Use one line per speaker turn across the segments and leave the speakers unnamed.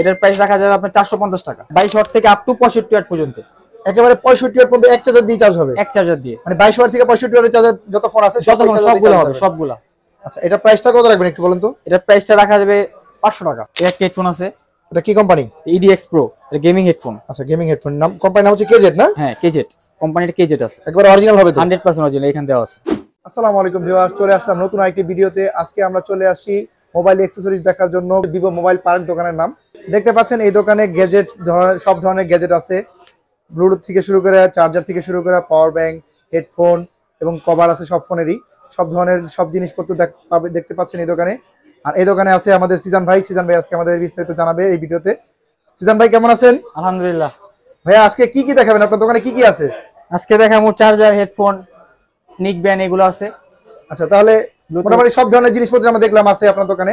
এটার প্রাইস রাখা যাবে আপনার 450 টাকা। 22 ওয়াট থেকে আপ টু 65 ওয়াট পর্যন্ত।
একেবারে 65 ওয়াট পর্যন্ত এক চার্জার দিয়ে চার্জ হবে।
এক চার্জার দিয়ে
মানে 22 ওয়াট থেকে 65 ওয়াটের চার্জার যত ফোন আছে
সবগুলো হবে সবগুলো।
আচ্ছা, এটা প্রাইসটা কত রাখবেন একটু বলেন তো?
এটার প্রাইসটা রাখা যাবে 500 টাকা। একটা হেডফোন আছে,
এটা কি কোম্পানি?
EDX Pro, এটা গেমিং হেডফোন।
আচ্ছা, গেমিং হেডফোন। নাম কোম্পানি নাম হচ্ছে কেজেট না?
হ্যাঁ, কেজেট কোম্পানির কেজেট আছে,
একবার অরিজিনাল হবে তো?
100% অরিজিনাল এখানে দেওয়া আছে।
আসসালামু আলাইকুম ভিউয়ার্স, চলে আসলাম নতুন আরেকটি ভিডিওতে। আজকে আমরা চলে আসি মোবাইল অ্যাকসেসরিজ দেখার জন্য ভিভো মোবাইল পার্ক দোকানের নাম। দেখতে পাচ্ছেন এই দোকানে গ্যাজেট সব ধরনের গ্যাজেট আছে, ব্লুটুথ থেকে শুরু করে চার্জার থেকে শুরু করে পাওয়ার ব্যাংক, হেডফোন এবং কভার আছে সব ফোনেরই। সব ধরনের সব জিনিসপত্র দেখতে পাচ্ছেন এই দোকানে। আর এই দোকানে আছে আমাদের সিজান ভাই। সিজান ভাই আজকে আমাদের বিস্তারিত জানাবে এই ভিডিওতে। সিজান ভাই কেমন আছেন?
আলহামদুলিল্লাহ।
ভাইয়া আজকে কি কি দেখাবেন? আপনার দোকানে কি কি আছে?
আজকে দেখাবো চার্জার, হেডফোন, নিক ব্যান্ড, এগুলো আছে।
আচ্ছা, তাহলে মোটামুটি সব ধরনের জিনিসপত্র আমরা দেখলাম আছে আপনার দোকানে।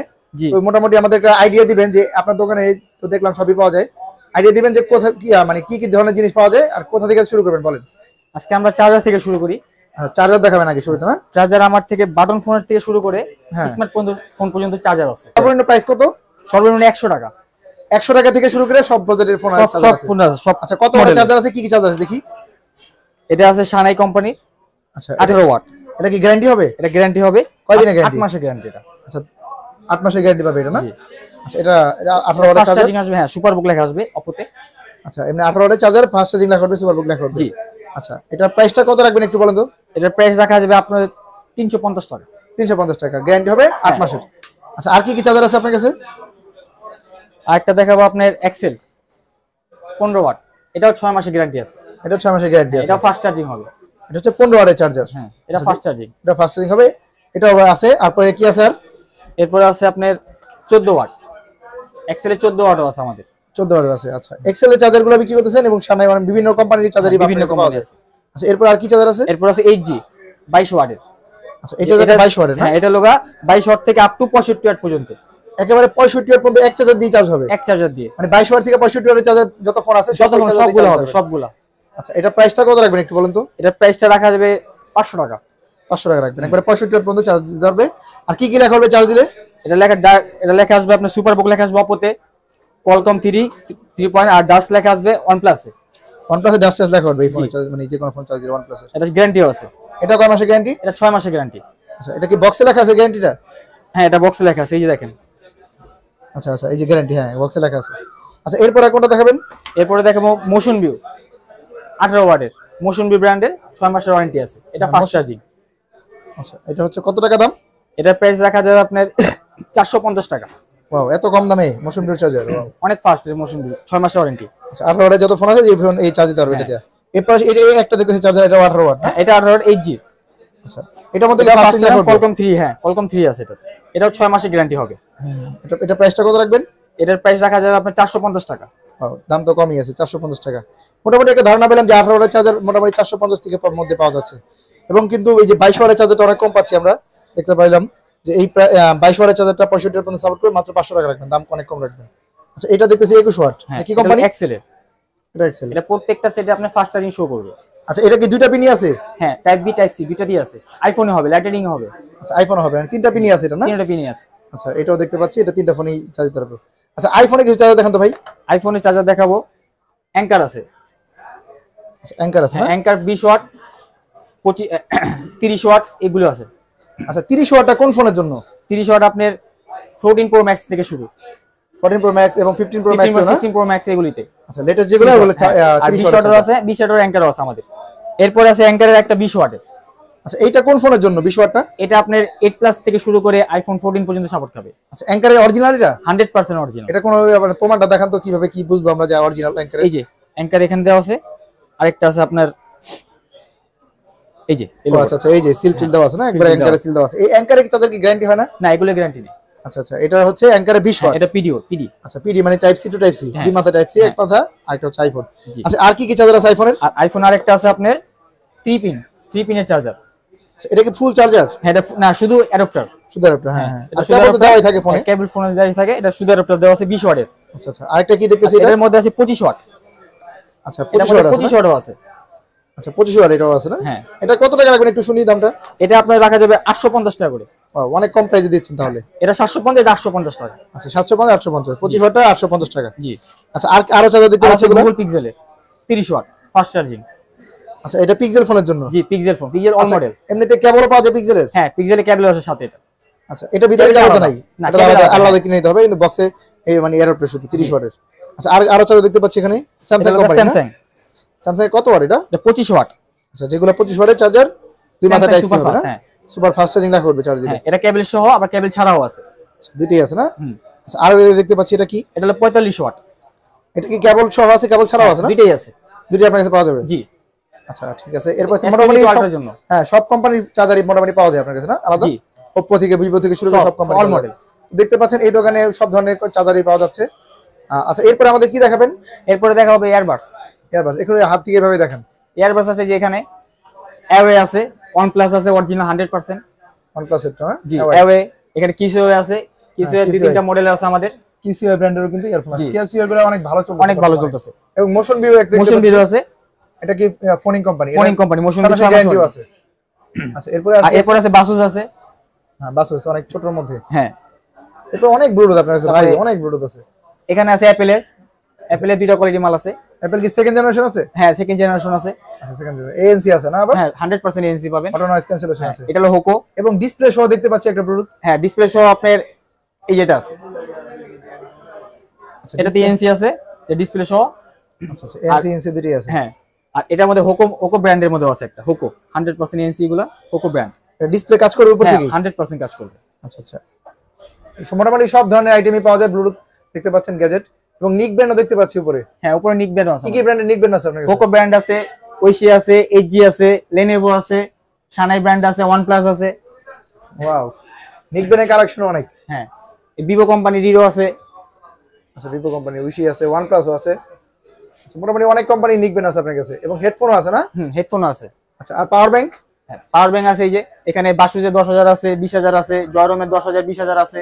তো মোটামুটি আমাদের একটা আইডিয়া দিবেন যে আপনার দোকানে তো দেখলাম সবই পাওয়া যায়, আইডিয়া দিবেন যে কোথা কি মানে কি কি ধরনের জিনিস পাওয়া যায় আর কোথা থেকে শুরু করবেন বলেন।
আজকে আমরা চার্জার থেকে শুরু করি।
চার্জার দেখাবেন আগে শুরুতে না?
চার্জার আমার থেকে বাটন ফোনের থেকে শুরু করে স্মার্ট ফোন পর্যন্ত চার্জার আছে।
সর্বনিম্ন প্রাইস কত?
সর্বনিম্ন 100 টাকা।
100 টাকা থেকে শুরু করে সব বাজেটের ফোন আছে।
সব ফোন আছে সব।
আচ্ছা, কত ওয়াট চার্জার আছে, কি কি চার্জার আছে দেখি।
এটা আছে শানাই কোম্পানির।
আচ্ছা,
18 ওয়াট।
এটা কি গ্যারান্টি হবে?
এটা গ্যারান্টি হবে।
কয় দিনের গ্যারান্টি?
8 মাসের গ্যারান্টি এটা।
আচ্ছা, 8 মাসের গ্যারান্টি পাবে এটা না? আচ্ছা, এটা 18 ওয়াটের চার্জার
আসবে। হ্যাঁ, সুপার বুক লেখা আসবে অপোতে।
আচ্ছা, এমনি 18 ওয়াটের চার্জার, ফাস্ট চার্জিং লেখা হবে, সুপার বুক লেখা হবে।
জি।
আচ্ছা, এটা প্রাইসটা কত রাখবেন একটু বলেন তো?
এটার প্রাইস রাখা যাবে আপনার 350 টাকা।
350 টাকা, গ্যারান্টি হবে 8 মাসের। আচ্ছা, আর কি কি চার্জার আছে আপনার কাছে?
আরেকটা দেখাবো আপনার এক্সেল 15 ওয়াট। এটাও 6 মাসের গ্যারান্টি আছে।
এটা 6 মাসের গ্যারান্টি আছে।
এটা ফাস্ট চার্জিং হবে।
এটা হচ্ছে 15 ওয়াটের চার্জার।
হ্যাঁ, এটা ফাস্ট চার্জিং।
এটা ফাস্ট চার্জিং হবে। এটাও আছে। তারপরে কি আছে আর?
এরপর আছে আপনার 14 ওয়াট। এক্সেল এর 14 ওয়াটও আছে আমাদের।
14 ওয়াটের আছে। আচ্ছা, এক্সেল এর চার্জারগুলো বিক্রি করতেছেন এবং সামনে মানে বিভিন্ন কোম্পানির চার্জারই
বিভিন্ন কোম্পানি আছে।
আচ্ছা, এরপর আর কি চার্জার আছে?
এরপর আছে 8G 22 ওয়াটের।
আচ্ছা, এটা 22 ওয়াটের না?
হ্যাঁ, এটা লগা 22 ওয়াট থেকে আপ টু 65 ওয়াট পর্যন্ত।
একেবারে 65 ওয়াট পর্যন্ত এক চার্জার দিয়ে চার্জ হবে।
এক চার্জার দিয়ে।
মানে 22 ওয়াট থেকে 65 ওয়াটের চার্জার যত ফোন আছে
সবগুলো হবে সবগুলো।
আচ্ছা, এটা প্রাইসটা কত রাখবেন একটু বলেন তো?
এটার প্রাইসটা রাখা যাবে 500 টাকা।
500 টাকা রাখবেন। একবারে 65 ওয়াট পর্যন্ত চার্জ দিতে পারবে। আর কি কি লেখা হবে চার্জ দিলে?
এটা লেখা আসবে আপনার সুপার বুক লেখা আসবে অপোতে, কোয়ালকম 3 আর ডাস্ট লেখা আসবে OnePlus এ।
OnePlus এ ডাস্ট লেখা হবে এই ফোনে চার্জ, মানে যে কোনো ফোন চার্জ দিলে OnePlus এর।
এটা গ্যারান্টিও আছে।
এটা কয় মাসের গ্যারান্টি?
এটা 6 মাসের গ্যারান্টি।
আচ্ছা, এটা কি বক্সে লেখা আছে গ্যারান্টিটা?
হ্যাঁ, এটা বক্সে লেখা আছে, এই যে দেখেন।
আচ্ছা আচ্ছা, এই যে গ্যারান্টি, হ্যাঁ বক্সে লেখা আছে। আচ্ছা, এরপর আর কোনটা দেখাবেন?
এরপরে দেখাবো মোশন ভিউ 18 ওয়াটের। মোশন ভিউ ব্র্যান্ডের 6 মাসের ওয়ারেন্টি আছে। এটা ফাস্ট চার্জিং।
আচ্ছা, এটা হচ্ছে কত টাকা দাম?
এটার প্রাইস রাখা যাবে আপনার 450 টাকা।
ওয়াও, এত কম দামে মোশন ভিউ চার্জার! ওয়াও,
অনেক ফাস্ট মোশন ভিউ, 6 মাসের ওয়ারেন্টি।
আচ্ছা, 18 ওয়াটের যত ফোন আছে এই ফোন এই চার্জ দিতে পারবে এটা দিয়ে। এরপর এটা একটা দেখতেছি চার্জার, এটা 18 ওয়াট না?
এটা 18 ওয়াট 8G।
আচ্ছা, এটার মধ্যে কি ফাস্ট চার্জিং করবে?
কোয়ালকম 3, হ্যাঁ কোয়ালকম 3 আছে এটা। এটাও 6 মাসের গ্যারান্টি হবে।
এটা প্রাইসটা কত রাখবেন?
এটার প্রাইস রাখা যাবে আপনার 450 টাকা।
ওয়াও, দাম তো কমই আছে, 450 টাকা। মোটামুটি একটা ধারণা পেলাম যে 18 ওয়াটের চার্জার মোটামুটি 450 থেকে মধ্যে পাওয়া যাচ্ছে। এবং কিন্তু এই যে 22 ওয়াটের চার্জারটা অনেক কম পাচ্ছি আমরা, দেখতে পাইলাম যে এই 22 ওয়াটের চার্জারটা 65 ওয়াট পর্যন্ত সাপোর্ট করে মাত্র 500 টাকা রাখবেন, দাম অনেক কম রাখবেন। আচ্ছা, এটা দেখতেছি 21 ওয়াট। কি কোম্পানি?
এক্সেল এর।
এটা এক্সেল।
এটা প্রত্যেকটা সেটে আপনি ফাস্ট চার্জিং শো করবে।
আচ্ছা, এটা কি দুইটা পিনই আছে?
হ্যাঁ, টাইপ বি টাইপ সি দুইটা দিয়ে আছে। আইফোনে হবে, লাইটনিং হবে।
আচ্ছা, আইফোনে হবে, মানে তিনটা পিনই আছে এটা না?
তিনটা পিনই আছে।
আচ্ছা, এটাও দেখতে পাচ্ছি, এটা তিনটা ফোনই চার্জ দিতে পারবে। আচ্ছা, আইফোনে কিছু চার্জার দেখান তো ভাই।
আইফোনের চার্জার দেখাবো। অ্যাঙ্কার আছে।
আচ্ছা, অ্যাঙ্কার আছে না?
অ্যাঙ্কার 20 ওয়াট 30 ওয়াট এগুলো আছে।
আচ্ছা, 30 ওয়াটটা কোন ফোনের জন্য?
30 ওয়াট আপনার 14 প্রো ম্যাক্স থেকে শুরু।
14 প্রো ম্যাক্স এবং 15 প্রো ম্যাক্স না?
16 প্রো ম্যাক্স এগুলিতে।
আচ্ছা, লেটেস্ট যেগুলো ওগুলো
30 ওয়াটের আছে, 20 ওয়াটের অ্যাঙ্কার আছে আমাদের। এরপর আছে অ্যাঙ্কারের একটা 20 ওয়াটের।
আচ্ছা, এইটা কোন ফোনের জন্য 20 ওয়াটটা?
এটা আপনার 8 প্লাস থেকে শুরু করে আইফোন 14 পর্যন্ত সাপোর্ট হবে।
আচ্ছা, অ্যাঙ্কারের অরিজিনাল এটা?
100% অরিজিনাল।
এটা কোন প্রমাণটা দেখান তো, কিভাবে কি বুঝবো আমরা যে অরিজিনাল অ্যাঙ্কার?
এই যে অ্যাঙ্কার এখানে দেওয়া আছে। আরেকটা আছে আপনার এই যে।
আচ্ছা আচ্ছা, এই যে সিল ফিল দেওয়া আছে না, একবার অ্যাঙ্কারে সিল দেওয়া আছে। এই অ্যাঙ্কারে কি চার্জার কি গ্যারান্টি হয় না?
না, এগুলো গ্যারান্টি নেই।
আচ্ছা আচ্ছা, এটা হচ্ছে অ্যাঙ্কারে 20 ওয়াট।
এটা পিডি।
আচ্ছা, পিডি মানে type C to type C, দুই মাথা টাইপ সি এক কথা, আর একটা হচ্ছে আইফোন। আচ্ছা, আর কি কি চার্জার আছে আইফোনের?
আর আইফোন আরেকটা আছে আপনার 3 পিনের চার্জার।
এটা কি ফুল চার্জার?
হ্যাঁ, এটা না, শুধু অ্যাডাপ্টার।
শুধু অ্যাডাপ্টার, হ্যাঁ হ্যাঁ। এটা কেবল তো দেওয়াই থাকে ফোনে,
কেবল ফোনে দেওয়াই থাকে। এটা শুধু অ্যাডাপ্টার দেওয়া আছে 20 ওয়াটের।
আচ্ছা আচ্ছা, আরেকটা কি দেখতেছি
এটার মধ্যে আছে 25 ওয়াট।
আচ্ছা, 25 ওয়াট আছে।
25 ওয়াটও আছে।
আচ্ছা 2500 এটাও আছে না?
হ্যাঁ।
এটা কত টাকা রাখবেন একটু শুনি দামটা?
এটা আপনার রাখা যাবে 850 টাকা করে।
অনেক কম প্রাইসে দিচ্ছেন তাহলে।
এটা 750, এটা 850 টাকা।
আচ্ছা 750 850 2500 টাকা 850 টাকা।
জি।
আচ্ছা আর আরো চার্জার দিতে পাচ্ছি
গুগল পিক্সেলের 30 ওয়াট ফাস্ট চার্জিং।
আচ্ছা এটা পিক্সেল ফোনের জন্য?
জি pixel phone, pixel all model.
এমনিতে কেবলও পাওয়া যায় পিক্সেলের?
হ্যাঁ পিক্সেলের কেবল আছে সাথে এটা।
আচ্ছা এটা ভিতরে কেবল নাই?
না
এটা আলাদা কিনে নিতে হবে কিন্তু বক্সে এই মানে এয়ারপ্রে শুধু 30 ওয়াটের। আচ্ছা আর আরো চার্জার দেখতে পাচ্ছি এখানে স্যামসাং কোম্পানি। স্যামসাং কত ওয়াট এটা?
এটা 25 ওয়াট।
আচ্ছা যেগুলো 25 ওয়াটের চার্জার দুই মাথা টাইপ সি হবে না?
হ্যাঁ
সুপার ফাস্ট চার্জিং না করবে চার্জ দিলে।
হ্যাঁ এটা কেবল সহ আবার কেবল ছাড়াও আছে।
আচ্ছা দুটোই আছে না? আচ্ছা আর দেখতে পাচ্ছি এটা কি?
এটা হলো 45 ওয়াট।
এটা কি কেবল সহ আছে কেবল ছাড়াও আছে না?
দুটোই আছে।
দুটোই আপনার কাছে পাওয়া যাবে?
জি।
আচ্ছা ঠিক আছে। এরপর মোটামুটি হ্যাঁ সব কোম্পানির চার্জারই মোটামুটি পাওয়া যায় আপনার কাছে না? আলাদা? জি। Oppo থেকে Vivo থেকে শুরু করে সব কোম্পানি
অল মডেল
দেখতে পাচ্ছেন এই দোকানে সব ধরনের চার্জারই পাওয়া যাচ্ছে। আচ্ছা এরপর আমাদের কি দেখাবেন?
এরপরে দেখা হবে এয়ারবাডস।
এয়ারবাডস একটু হাত থেকে এভাবে দেখেন।
এয়ারবাডস আছে যে এখানে অ্যাওয়ে আছে, OnePlus আছে অরিজিনাল 100%।
OnePlus এর তো হ্যাঁ?
জি অ্যাওয়ে। এখানে কিসওয়ে আছে, কিসওয়ে দুই তিনটা মডেল আছে আমাদের।
কিসওয়ে ব্র্যান্ডেরও কিন্তু ইয়ারফোন আছে। কিসওয়ে গুলো অনেক ভালো চলছে।
অনেক ভালো চলতেছে।
এবং মোশন ভিউ একটা
মোশন ভিউ আছে।
এটা কি ফোনিং কোম্পানি?
ফোনিং কোম্পানি মোশন ভিউ
গ্যারান্টিও আছে। আচ্ছা
এরপর আছে বাসুস আছে।
হ্যাঁ বাসুস অনেক ছোটর মধ্যে।
হ্যাঁ
এটা অনেক ব্লুটুথ আপনার কাছে ভাই, অনেক ব্লুটুথ আছে।
এখানে আছে অ্যাপেলের দুইটা কোয়ালিটি মাল আছে।
অ্যাপেল কি সেকেন্ড জেনারেশন আছে?
হ্যাঁ সেকেন্ড জেনারেশন আছে।
আচ্ছা সেকেন্ড জেনারেশন এএনসি আছে না আবার?
হ্যাঁ 100% এএনসি পাবেন।
অটো নয়েজ ক্যান্সেলেশন আছে।
এটা হলো হোকো
এবং ডিসপ্লে সহ দেখতে পাচ্ছি একটা ব্লুটুথ।
হ্যাঁ ডিসপ্লে সহ আপনার এই যেটা আছে। আচ্ছা এটা এএনসি আছে, এই ডিসপ্লে সহ।
আচ্ছা আচ্ছা এএনসি দুটোই আছে।
হ্যাঁ আর এটার মধ্যে হোকো ব্র্যান্ডের মধ্যে আছে একটা হোকো 100% এএনসি গুলো হোকো ব্র্যান্ড।
এটা ডিসপ্লে কাজ করবে উপর থেকে?
100% কাজ করবে।
আচ্ছা আচ্ছা মোটামুটি সব ধরনের আইটেমই পাওয়া যায়। ব্লুটুথ দেখতে পাচ্ছেন, গ্যাজেট এবং নিক ব্যান্ডও দেখতে পাচ্ছি উপরে।
হ্যাঁ উপরে নিক ব্যান্ড আছে।
কি ব্র্যান্ডের নিক ব্যান্ড আছে আপনার কাছে?
পোকো ব্র্যান্ড আছে, ওইশি আছে, এইচজি আছে, লেনোভো আছে, শানাই ব্র্যান্ড আছে, OnePlus আছে।
ওয়াও নিক ব্যান্ডের কালেকশন অনেক।
হ্যাঁ ভিভো কোম্পানির হিরো আছে।
আচ্ছা ভিভো কোম্পানির ওইশি আছে, OnePlusও আছে। আচ্ছা মোটামুটি অনেক কোম্পানির নিক ব্যান্ড আছে আপনার কাছে এবং হেডফোনও আছে না?
হেডফোনও আছে।
আচ্ছা আর পাওয়ার ব্যাংক?
হ্যাঁ পাওয়ার ব্যাংক আছে এই যে এখানে বাসুজে 10,000 আছে, 20,000 আছে, জয়রমের 10,000 20,000 আছে,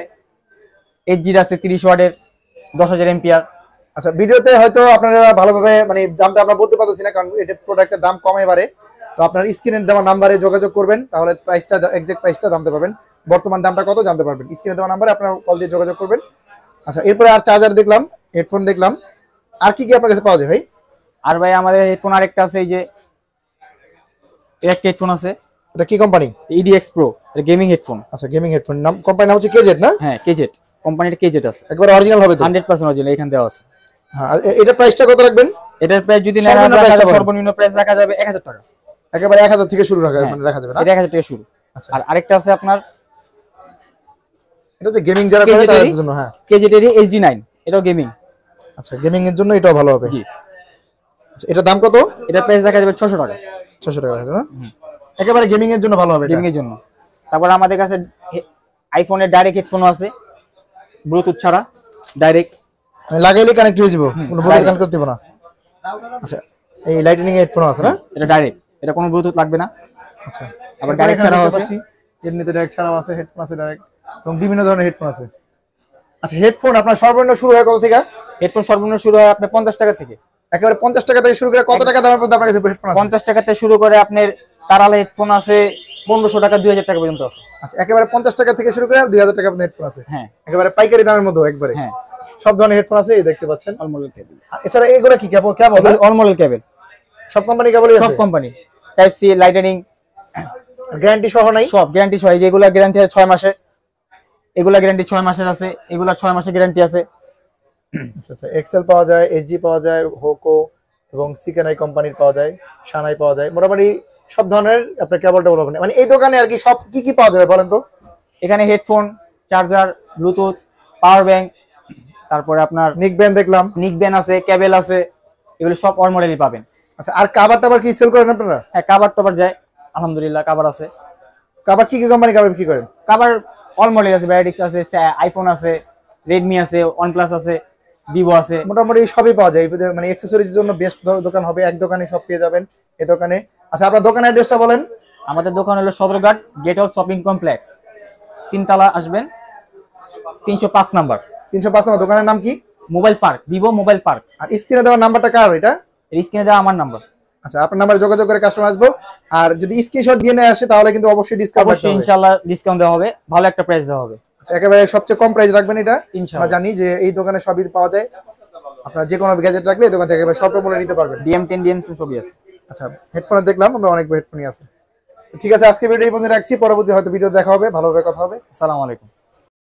এইচজির আছে 30 ওয়াটের 10,000 এম্পিয়ার।
আচ্ছা ভিডিওতে হয়তো আপনারা ভালোভাবে মানে দামটা আমরা বলতে পারতেছি না কারণ এটা প্রোডাক্টের দাম কম এবারে। তো আপনার স্ক্রিনে দেওয়া নাম্বারে যোগাযোগ করবেন তাহলে প্রাইসটা এক্সাক্ট প্রাইসটা জানতে পারবেন, বর্তমান দামটা কত জানতে পারবেন। স্ক্রিনে দেওয়া নাম্বারে আপনারা কল দিয়ে যোগাযোগ করবেন। আচ্ছা এরপরে আর চার্জার দেখলাম, হেডফোন দেখলাম, আর কি কি আপনার কাছে পাওয়া যায় ভাই?
আর ভাই আমাদের হেডফোন আরেকটা আছে এই যে একটা হেডফোন আছে।
এটা কি কোম্পানি?
EDX Pro, এটা গেমিং হেডফোন।
আচ্ছা গেমিং হেডফোন, নাম কোম্পানির নাম হচ্ছে কেজেট না?
হ্যাঁ কেজেট কোম্পানির কেজেট আছে,
একবার অরিজিনাল হবে তো?
100% অরিজিনাল এখানে দেওয়া আছে।
হ্যাঁ এটা প্রাইসটা কত রাখবেন?
এটার প্রাইস যদি না সর্বনিম্ন প্রাইস রাখা যাবে 1000 টাকা।
একেবারে 1000 থেকে শুরু রাখা মানে রাখা যাবে না?
এটা 1000 থেকে শুরু। আচ্ছা আর আরেকটা আছে আপনার
এটা হচ্ছে গেমিং যারা করে তাদের জন্য। হ্যাঁ
কেজেট এর HD9 এটাও গেমিং।
আচ্ছা গেমিং এর জন্য এটাও ভালো হবে।
জি।
আচ্ছা এটা দাম কত?
এটা প্রাইস রাখা যাবে 600 টাকা।
600 টাকা রাখা না? একেবারে গেমিং এর জন্য ভালো হবে এটা।
গেমিং এর জন্য। তারপর আমাদের কাছে আইফোনের ডাইরেক্ট হেডফোন আছে, ব্লুটুথ ছাড়া ডাইরেক্ট
মানে লাগাইলে কানেক্ট হয়ে যাবে, কোনো ব্লুটুথ কানেক্ট করতে হবে না। আচ্ছা এই লাইটনিং হেডফোন আছে না?
এটা ডাইরেক্ট, এটা কোনো ব্লুটুথ লাগবে না।
আচ্ছা
আবার ডাইরেক্ট ছাড়াও আছে,
এমনিতে ডাইরেক্ট ছাড়াও আছে, হেডফোন আছে ডাইরেক্ট এবং বিভিন্ন ধরনের হেডফোন আছে। আচ্ছা হেডফোন আপনার সর্বনিম্ন শুরু হয় কত থেকে?
হেডফোন সর্বনিম্ন শুরু হয় আপনার 50 টাকা থেকে।
একেবারে 50 টাকা থেকে শুরু করে কত টাকা দামের মধ্যে আপনার কাছে হেডফোন আছে?
50 টাকা থেকে শুরু করে আপনার তারালা হেডফোন আছে 1500 টাকা 2000 টাকা পর্যন্ত আছে।
আচ্ছা একেবারে 50 টাকা থেকে শুরু করে 2000 টাকা পর্যন্ত হেডফোন আছে।
হ্যাঁ
একেবারে পাইকারি দামের মধ্যে একবারে।
হ্যাঁ
সব ধরনের হেডফোন আছে, এই দেখতে পাচ্ছেন
অল মডেল কেবল।
এছাড়া এগুলো কি কেবল?
অল মডেল কেবল,
সব কোম্পানি কেবলই আছে?
সব company type C, lightning,
guarantee সহ নাই?
সব গ্যারান্টি সহ। যেগুলো গ্যারান্টি আছে 6 মাসের, এগুলা গ্যারান্টি 6 মাসের আছে, এগুলা 6 মাসের গ্যারান্টি আছে।
আচ্ছা আচ্ছা এক্সেল পাওয়া যায়, এইচজি পাওয়া যায়, হোকো এবং সিকেনাই কোম্পানির পাওয়া যায়, শানাই পাওয়া যায়, মোটামুটি সব ধরনের আপনার কেবলটা বলবেন। মানে এই দোকানে আর কি সব কি কি পাওয়া যাবে বলেন তো?
এখানে headphone, charger, Bluetooth, power bank, তারপরে আপনার
নিক ব্যান্ড দেখলাম,
নিক ব্যান্ড আছে, কেবল আছে, এগুলো সব অল মডেলই পাবেন।
আচ্ছা আর কাভার টাবার কি সেল করেন আপনারা?
হ্যাঁ কাভার টভার যায়, আলহামদুলিল্লাহ কাভার আছে।
কাভার কি কি কোম্পানি কাভার বিক্রি করেন?
কাভার অল মডেল আছে, ভ্যারাইটিস আছে, আইফোন আছে, রেডমি আছে, OnePlus আছে, ভিভো আছে,
মোটামুটি সবই পাওয়া যায়। মানে অ্যাকসেসরিজের জন্য বেস্ট দোকান হবে, এক দোকানে সব পেয়ে যাবেন এই দোকানে। আচ্ছা আপনার দোকানের অ্যাড্রেসটা বলেন।
আমাদের দোকান হলো Sadarghat gate house shopping complex, 3 তলা আসবেন, 305 নাম্বার।
305 নাম্বার। দোকানের নাম কি?
Mobile park, Vivo mobile park.
আর স্ক্রিনে দেওয়া নাম্বারটা কার এটা?
স্ক্রিনে দেওয়া আমার নাম্বার।
আচ্ছা, আপনার নাম্বারে যোগাযোগ করে কাস্টমার আসবো। আর যদি স্ক্রিনশট দিয়ে নিয়ে আসে তাহলে কিন্তু অবশ্যই ডিসকাউন্ট
অবশ্যই ইনশাআল্লাহ ডিসকাউন্ট দেওয়া হবে, ভালো একটা প্রাইস দেওয়া হবে।
আচ্ছা, একেবারে সবচেয়ে কম প্রাইস রাখবেন এটা। আমরা
ইনশাআল্লাহ
জানি যে এই দোকানে সবই পাওয়া যায়, আপনারা যে কোনো গ্যাজেট রাখলে এই দোকান থেকে একেবারে স্বল্প মূল্যে নিতে পারবেন।
DM10 DM7 সবই আছে।
আচ্ছা, হেডফোনে দেখলাম আমরা অনেক হেডফোনই আছে। তো ঠিক আছে, আজকে ভিডিও এই পর্যন্ত রাখছি, পরবর্তী হয়তো ভিডিও দেখা হবে, ভালোভাবে কথা হবে।
আসসালামু আলাইকুম।